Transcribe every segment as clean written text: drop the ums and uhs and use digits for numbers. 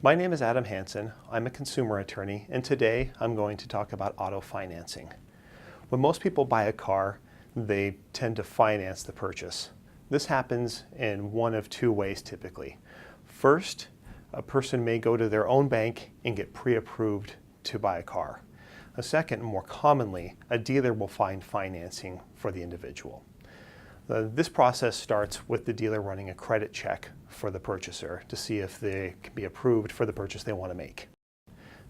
My name is Adam Hansen. I'm a consumer attorney, and today I'm going to talk about auto financing. When most people buy a car, they tend to finance the purchase. This happens in one of two ways typically. First, a person may go to their own bank and get pre-approved to buy a car. A second, more commonly, a dealer will find financing for the individual. This process starts with the dealer running a credit check for the purchaser to see if they can be approved for the purchase they want to make.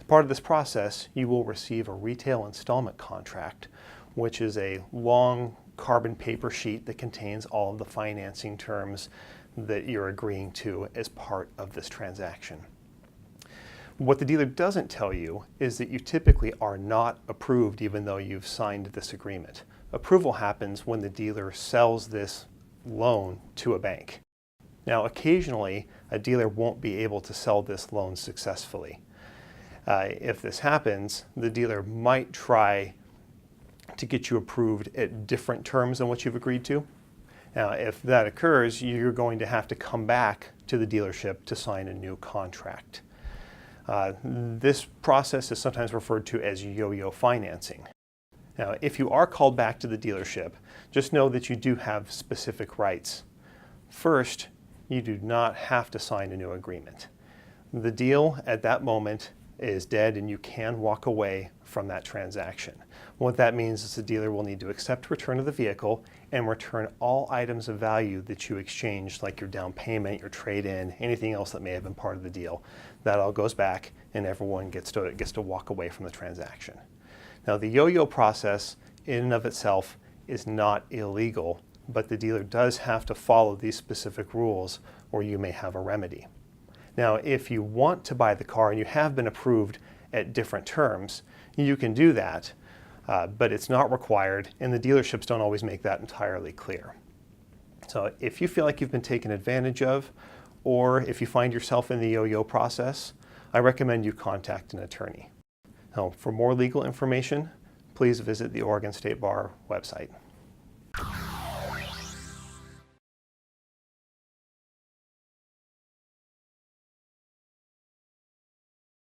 As part of this process, you will receive a retail installment contract, which is a long carbon paper sheet that contains all of the financing terms that you're agreeing to as part of this transaction. What the dealer doesn't tell you is that you typically are not approved even though you've signed this agreement. Approval happens when the dealer sells this loan to a bank. Now, occasionally, a dealer won't be able to sell this loan successfully. If this happens, the dealer might try to get you approved at different terms than what you've agreed to. Now, if that occurs, you're going to have to come back to the dealership to sign a new contract. This process is sometimes referred to as yo-yo financing. Now, if you are called back to the dealership, just know that you do have specific rights. First, you do not have to sign a new agreement. The deal at that moment is dead and you can walk away from that transaction. What that means is the dealer will need to accept return of the vehicle and return all items of value that you exchanged, like your down payment, your trade-in, anything else that may have been part of the deal. That all goes back and everyone gets to walk away from the transaction. Now, the yo-yo process in and of itself is not illegal, but the dealer does have to follow these specific rules or you may have a remedy. Now, if you want to buy the car and you have been approved at different terms, you can do that, but it's not required and the dealerships don't always make that entirely clear. So if you feel like you've been taken advantage of, or if you find yourself in the yo-yo process, I recommend you contact an attorney. Now, for more legal information, please visit the Oregon State Bar website.